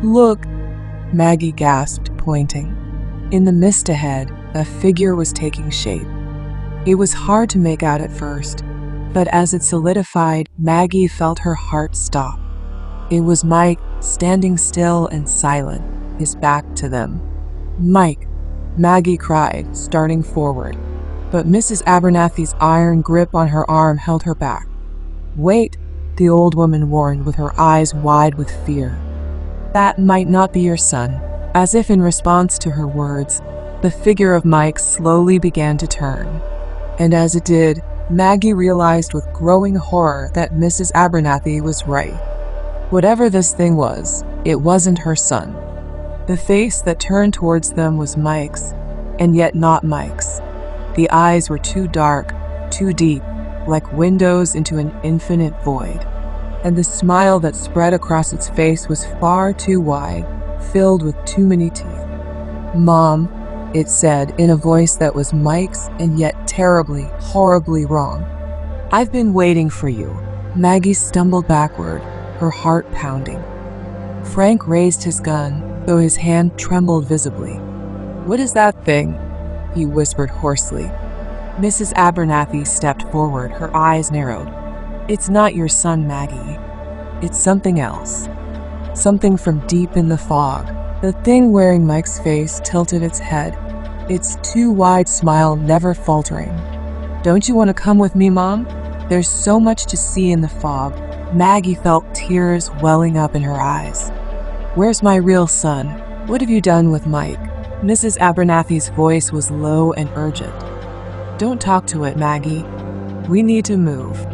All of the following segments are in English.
"Look," Maggie gasped, pointing. In the mist ahead, a figure was taking shape. It was hard to make out at first, but as it solidified, Maggie felt her heart stop. It was Mike, standing still and silent, his back to them. "Mike," Maggie cried, starting forward. But Mrs. Abernathy's iron grip on her arm held her back. "Wait," the old woman warned with her eyes wide with fear. "That might not be your son." As if in response to her words, the figure of Mike slowly began to turn. And as it did, Maggie realized with growing horror that Mrs. Abernathy was right. Whatever this thing was, it wasn't her son. The face that turned towards them was Mike's, and yet not Mike's. The eyes were too dark, too deep, like windows into an infinite void. And the smile that spread across its face was far too wide, filled with too many teeth. "Mom," it said in a voice that was Mike's and yet terribly, horribly wrong. "I've been waiting for you." Maggie stumbled backward, her heart pounding. Frank raised his gun, though his hand trembled visibly. "What is that thing?" he whispered hoarsely. Mrs. Abernathy stepped forward, her eyes narrowed. "It's not your son, Maggie. It's something else. Something from deep in the fog." The thing wearing Mike's face tilted its head, its too wide smile never faltering. "Don't you want to come with me, Mom? There's so much to see in the fog." Maggie felt tears welling up in her eyes. "Where's my real son? What have you done with Mike?" Mrs. Abernathy's voice was low and urgent. "Don't talk to it, Maggie. We need to move.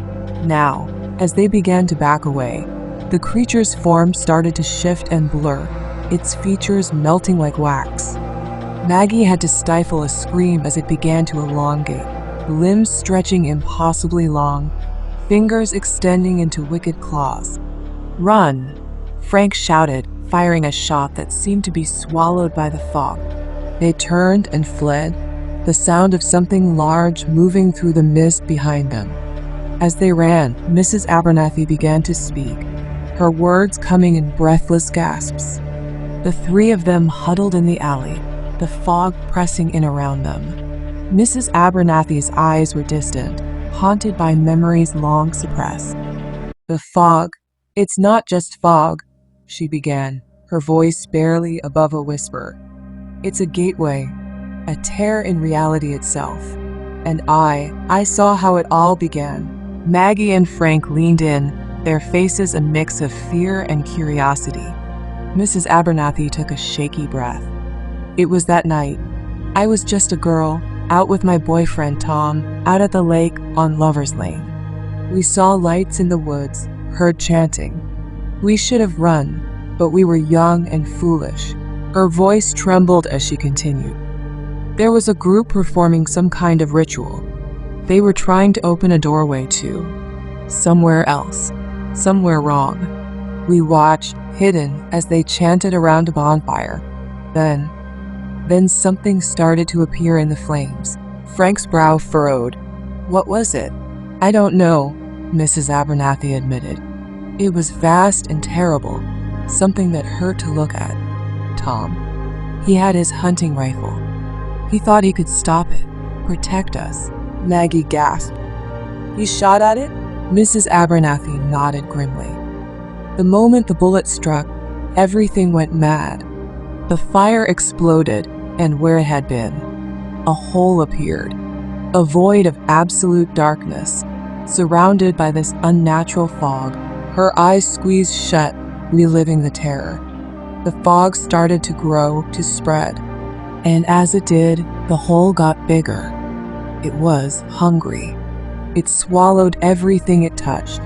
Now." As they began to back away, the creature's form started to shift and blur, its features melting like wax. Maggie had to stifle a scream as it began to elongate, limbs stretching impossibly long, fingers extending into wicked claws. "Run!" Frank shouted, firing a shot that seemed to be swallowed by the fog. They turned and fled, the sound of something large moving through the mist behind them. As they ran, Mrs. Abernathy began to speak, her words coming in breathless gasps. The three of them huddled in the alley, the fog pressing in around them. Mrs. Abernathy's eyes were distant, haunted by memories long suppressed. "The fog. It's not just fog," she began, her voice barely above a whisper. "It's a gateway, a tear in reality itself. And I saw how it all began." Maggie and Frank leaned in, their faces a mix of fear and curiosity. Mrs. Abernathy took a shaky breath. "It was that night. I was just a girl, out with my boyfriend Tom, out at the lake on Lover's Lane. We saw lights in the woods, heard chanting. We should have run, but we were young and foolish." Her voice trembled as she continued. "There was a group performing some kind of ritual. They were trying to open a doorway to somewhere else, somewhere wrong. We watched, hidden, as they chanted around a bonfire. Then something started to appear in the flames." Frank's brow furrowed. "What was it?" "I don't know," Mrs. Abernathy admitted. "It was vast and terrible, something that hurt to look at. Tom. He had his hunting rifle. He thought he could stop it, protect us." Maggie gasped. "He shot at it?" Mrs. Abernathy nodded grimly. "The moment the bullet struck, everything went mad. The fire exploded, and where it had been, a hole appeared, a void of absolute darkness, surrounded by this unnatural fog." Her eyes squeezed shut, reliving the terror. The fog started to grow, to spread, and as it did, the hole got bigger. It was hungry. It swallowed everything it touched.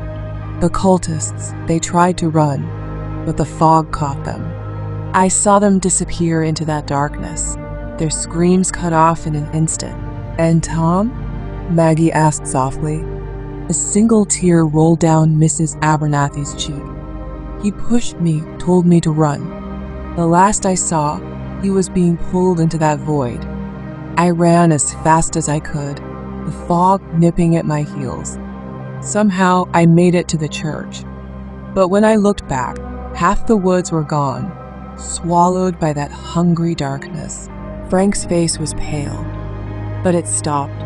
The cultists, they tried to run, but the fog caught them. I saw them disappear into that darkness, their screams cut off in an instant. "And Tom?" Maggie asked softly. A single tear rolled down Mrs. Abernathy's cheek. "He pushed me, told me to run. The last I saw, he was being pulled into that void. I ran as fast as I could, the fog nipping at my heels. Somehow I made it to the church. But when I looked back, half the woods were gone, swallowed by that hungry darkness. Frank's face was pale, but it stopped.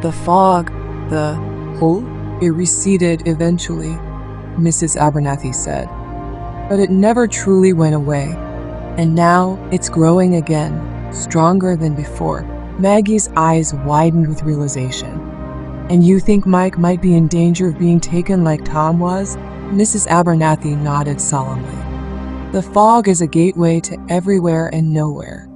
The fog, the hole, it receded eventually, Mrs. Abernathy said. But it never truly went away. And now it's growing again, stronger than before. Maggie's eyes widened with realization. And you think Mike might be in danger of being taken like Tom was? Mrs. Abernathy nodded solemnly. The fog is a gateway to everywhere and nowhere.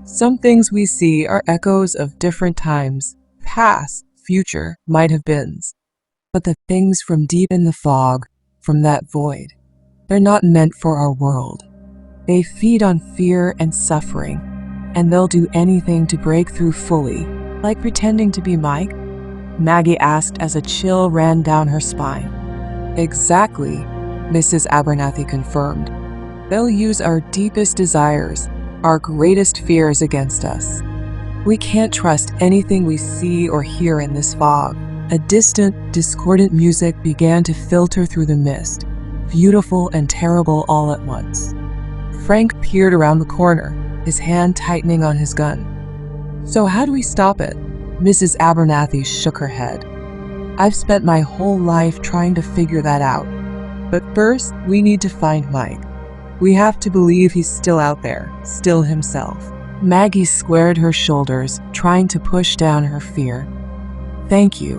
Some things we see are echoes of different times, past, future, might have beens. But the things from deep in the fog, from that void, they're not meant for our world. They feed on fear and suffering, and they'll do anything to break through fully, like pretending to be Mike? Maggie asked as a chill ran down her spine. Exactly, Mrs. Abernathy confirmed. They'll use our deepest desires, our greatest fears against us. We can't trust anything we see or hear in this fog. A distant, discordant music began to filter through the mist, beautiful and terrible all at once. Frank peered around the corner, his hand tightening on his gun. So how do we stop it? Mrs. Abernathy shook her head. I've spent my whole life trying to figure that out. But first, we need to find Mike. We have to believe he's still out there, still himself. Maggie squared her shoulders, trying to push down her fear. Thank you.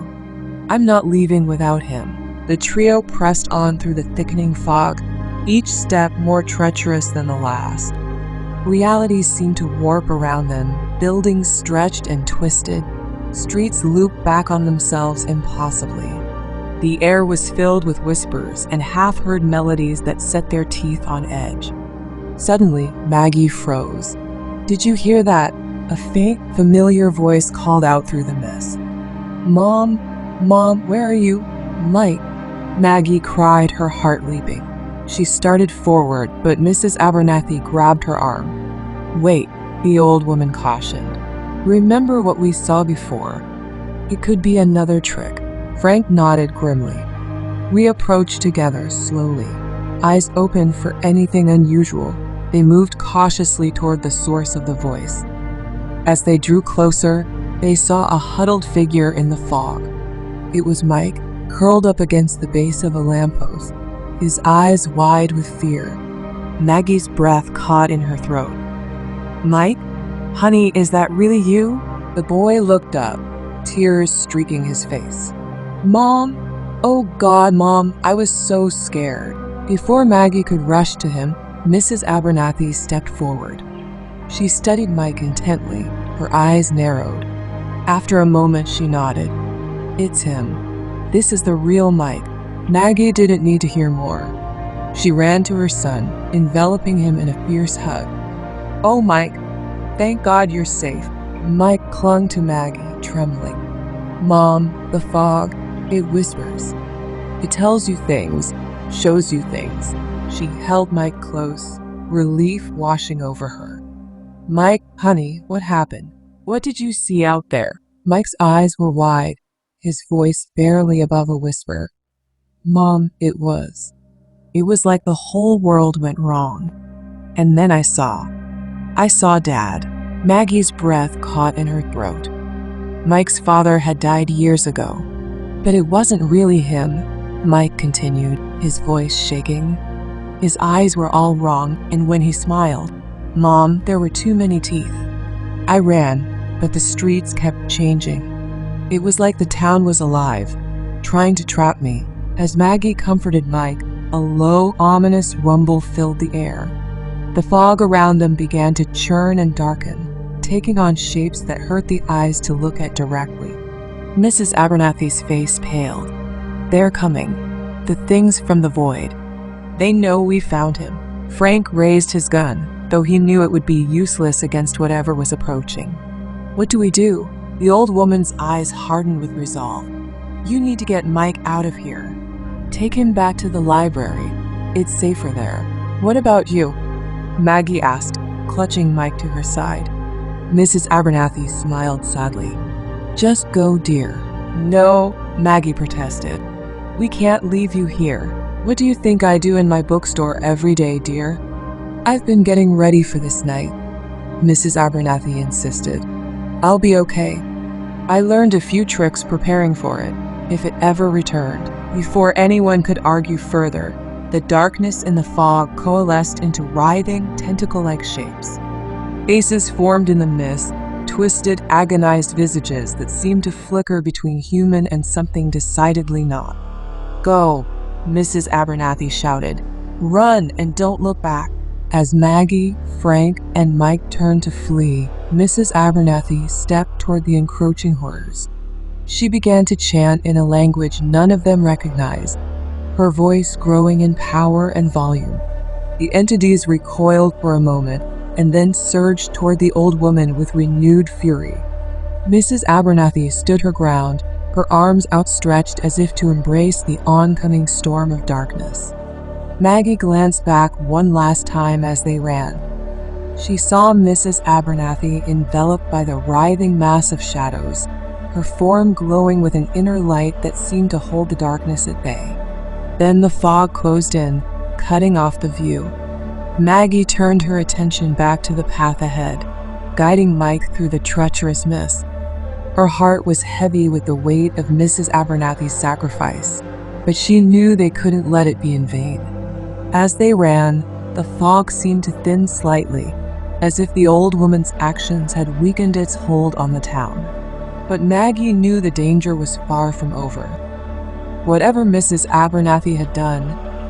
I'm not leaving without him. The trio pressed on through the thickening fog, each step more treacherous than the last. Reality seemed to warp around them, buildings stretched and twisted, streets looped back on themselves impossibly. The air was filled with whispers and half-heard melodies that set their teeth on edge. Suddenly, Maggie froze. Did you hear that? A faint, familiar voice called out through the mist. Mom, Mom, where are you? Mike. Maggie cried, her heart leaping. She started forward, but Mrs. Abernathy grabbed her arm. Wait, the old woman cautioned. Remember what we saw before. It could be another trick. Frank nodded grimly. We approached together slowly, eyes open for anything unusual. They moved cautiously toward the source of the voice. As they drew closer, they saw a huddled figure in the fog. It was Mike, curled up against the base of a lamppost, his eyes wide with fear. Maggie's breath caught in her throat. Mike? Honey, is that really you? The boy looked up, tears streaking his face. Mom? Oh God, Mom, I was so scared. Before Maggie could rush to him, Mrs. Abernathy stepped forward. She studied Mike intently, her eyes narrowed. After a moment, she nodded. It's him. This is the real Mike. Maggie didn't need to hear more. She ran to her son, enveloping him in a fierce hug. Oh, Mike, thank God you're safe. Mike clung to Maggie, trembling. Mom, the fog, it whispers. It tells you things, shows you things. She held Mike close, relief washing over her. Mike, honey, what happened? What did you see out there? Mike's eyes were wide, his voice barely above a whisper. Mom, it was like the whole world went wrong. And then I saw Dad. Maggie's breath caught in her throat. Mike's father had died years ago, but it wasn't really him, Mike continued, his voice shaking. His eyes were all wrong, and when he smiled, Mom, there were too many teeth. I ran, but the streets kept changing. It was like the town was alive, trying to trap me. As Maggie comforted Mike, a low, ominous rumble filled the air. The fog around them began to churn and darken, taking on shapes that hurt the eyes to look at directly. Mrs. Abernathy's face paled. They're coming. The things from the void. They know we found him. Frank raised his gun, though he knew it would be useless against whatever was approaching. What do we do? The old woman's eyes hardened with resolve. You need to get Mike out of here. Take him back to the library. It's safer there. What about you? Maggie asked, clutching Mike to her side. Mrs. Abernathy smiled sadly. Just go, dear. No, Maggie protested. We can't leave you here. What do you think I do in my bookstore every day, dear? "I've been getting ready for this night," Mrs. Abernathy insisted. "I'll be okay. I learned a few tricks preparing for it, if it ever returned." Before anyone could argue further, the darkness in the fog coalesced into writhing, tentacle-like shapes. Faces formed in the mist, twisted, agonized visages that seemed to flicker between human and something decidedly not. "Go," Mrs. Abernathy shouted. "Run and don't look back." As Maggie, Frank, and Mike turned to flee, Mrs. Abernathy stepped toward the encroaching horrors. She began to chant in a language none of them recognized, her voice growing in power and volume. The entities recoiled for a moment and then surged toward the old woman with renewed fury. Mrs. Abernathy stood her ground, her arms outstretched as if to embrace the oncoming storm of darkness. Maggie glanced back one last time as they ran. She saw Mrs. Abernathy enveloped by the writhing mass of shadows, her form glowing with an inner light that seemed to hold the darkness at bay. Then the fog closed in, cutting off the view. Maggie turned her attention back to the path ahead, guiding Mike through the treacherous mist. Her heart was heavy with the weight of Mrs. Abernathy's sacrifice, but she knew they couldn't let it be in vain. As they ran, the fog seemed to thin slightly, as if the old woman's actions had weakened its hold on the town. But Maggie knew the danger was far from over. Whatever Mrs. Abernathy had done,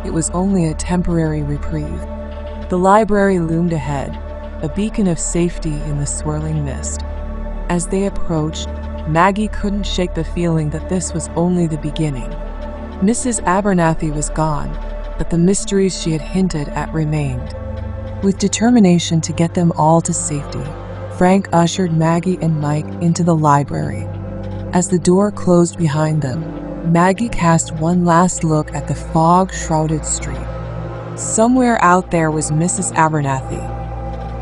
it was only a temporary reprieve. The library loomed ahead, a beacon of safety in the swirling mist. As they approached, Maggie couldn't shake the feeling that this was only the beginning. Mrs. Abernathy was gone, but the mysteries she had hinted at remained. With determination to get them all to safety, Frank ushered Maggie and Mike into the library. As the door closed behind them, Maggie cast one last look at the fog-shrouded street. Somewhere out there was Mrs. Abernathy.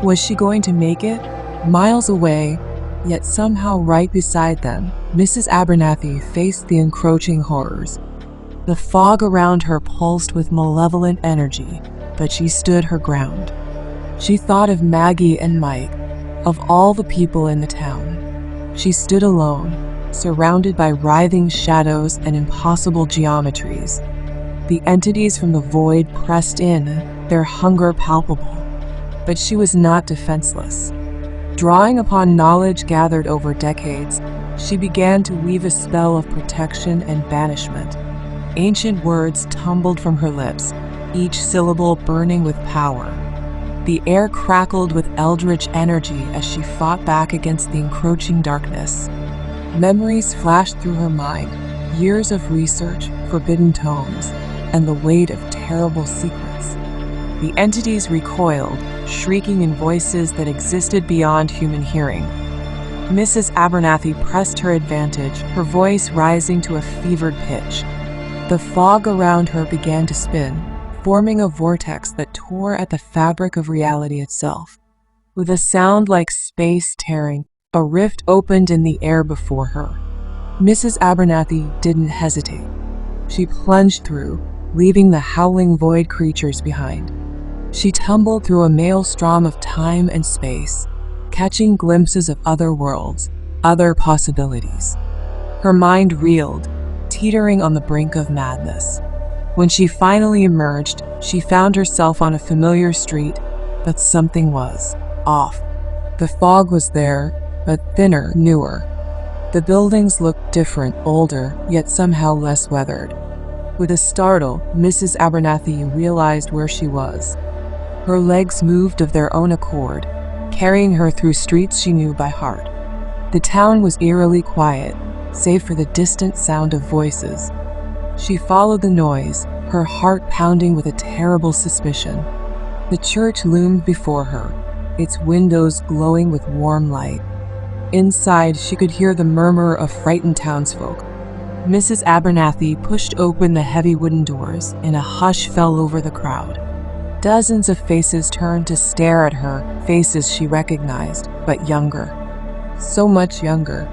Was she going to make it? Miles away, yet somehow right beside them, Mrs. Abernathy faced the encroaching horrors. The fog around her pulsed with malevolent energy, but she stood her ground. She thought of Maggie and Mike, of all the people in the town. She stood alone, surrounded by writhing shadows and impossible geometries. The entities from the void pressed in, their hunger palpable. But she was not defenseless. Drawing upon knowledge gathered over decades, she began to weave a spell of protection and banishment. Ancient words tumbled from her lips, each syllable burning with power. The air crackled with eldritch energy as she fought back against the encroaching darkness. Memories flashed through her mind, years of research, forbidden tomes, and the weight of terrible secrets. The entities recoiled, shrieking in voices that existed beyond human hearing. Mrs. Abernathy pressed her advantage, her voice rising to a fevered pitch. The fog around her began to spin, forming a vortex that tore at the fabric of reality itself. With a sound like space tearing, a rift opened in the air before her. Mrs. Abernathy didn't hesitate. She plunged through, leaving the howling void creatures behind. She tumbled through a maelstrom of time and space, catching glimpses of other worlds, other possibilities. Her mind reeled, teetering on the brink of madness. When she finally emerged, she found herself on a familiar street, but something was off. The fog was there, but thinner, newer. The buildings looked different, older, yet somehow less weathered. With a startle, Mrs. Abernathy realized where she was. Her legs moved of their own accord, carrying her through streets she knew by heart. The town was eerily quiet, save for the distant sound of voices. She followed the noise, her heart pounding with a terrible suspicion. The church loomed before her, its windows glowing with warm light. Inside, she could hear the murmur of frightened townsfolk. Mrs. Abernathy pushed open the heavy wooden doors, and a hush fell over the crowd. Dozens of faces turned to stare at her, faces she recognized, but younger. So much younger.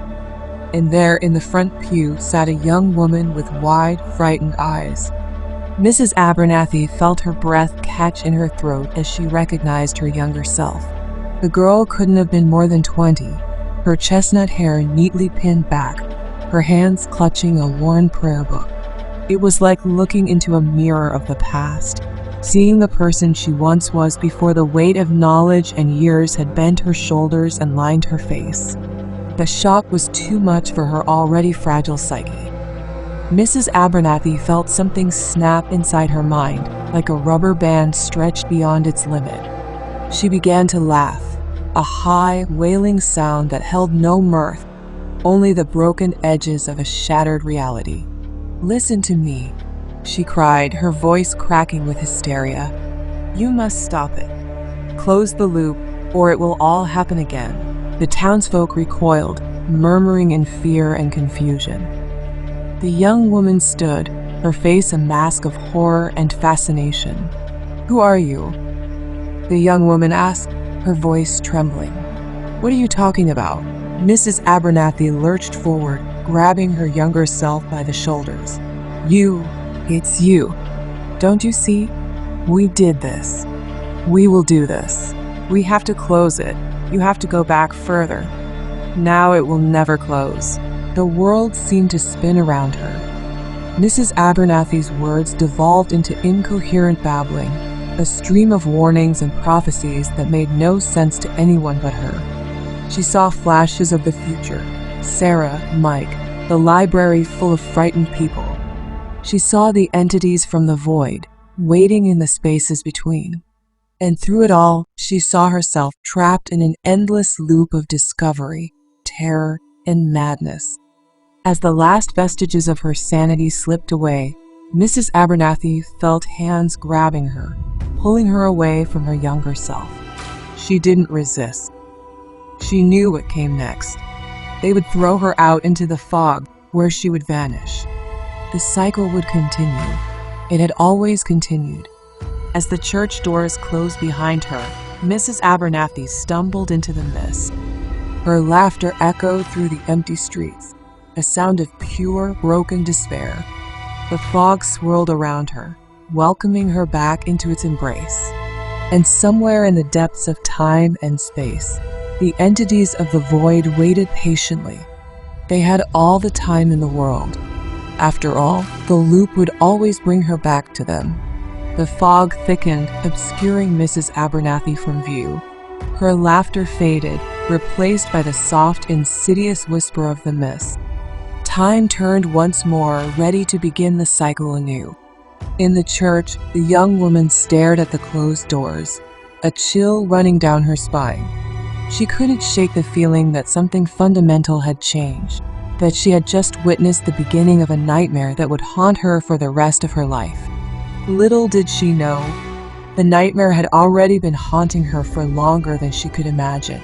And there in the front pew sat a young woman with wide, frightened eyes. Mrs. Abernathy felt her breath catch in her throat as she recognized her younger self. The girl couldn't have been more than 20, her chestnut hair neatly pinned back, her hands clutching a worn prayer book. It was like looking into a mirror of the past, seeing the person she once was before the weight of knowledge and years had bent her shoulders and lined her face. The shock was too much for her already fragile psyche. Mrs. Abernathy felt something snap inside her mind, like a rubber band stretched beyond its limit. She began to laugh, a high, wailing sound that held no mirth, only the broken edges of a shattered reality. "Listen to me," she cried, her voice cracking with hysteria. "You must stop it. Close the loop, or it will all happen again." The townsfolk recoiled, murmuring in fear and confusion. The young woman stood, her face a mask of horror and fascination. "Who are you?" the young woman asked, her voice trembling. "What are you talking about?" Mrs. Abernathy lurched forward, grabbing her younger self by the shoulders. It's you. Don't you see? We did this. We will do this. We have to close it. You have to go back further. Now it will never close." The world seemed to spin around her. Mrs. Abernathy's words devolved into incoherent babbling, a stream of warnings and prophecies that made no sense to anyone but her. She saw flashes of the future, Sarah, Mike, the library full of frightened people. She saw the entities from the void, waiting in the spaces between. And through it all, she saw herself trapped in an endless loop of discovery, terror, and madness. As the last vestiges of her sanity slipped away, Mrs. Abernathy felt hands grabbing her, pulling her away from her younger self. She didn't resist. She knew what came next. They would throw her out into the fog, where she would vanish. The cycle would continue. It had always continued. As the church doors closed behind her, Mrs. Abernathy stumbled into the mist. Her laughter echoed through the empty streets, a sound of pure, broken despair. The fog swirled around her, welcoming her back into its embrace. And somewhere in the depths of time and space, the entities of the void waited patiently. They had all the time in the world. After all, the loop would always bring her back to them. The fog thickened, obscuring Mrs. Abernathy from view. Her laughter faded, replaced by the soft, insidious whisper of the mist. Time turned once more, ready to begin the cycle anew. In the church, the young woman stared at the closed doors, a chill running down her spine. She couldn't shake the feeling that something fundamental had changed, that she had just witnessed the beginning of a nightmare that would haunt her for the rest of her life. Little did she know, the nightmare had already been haunting her for longer than she could imagine.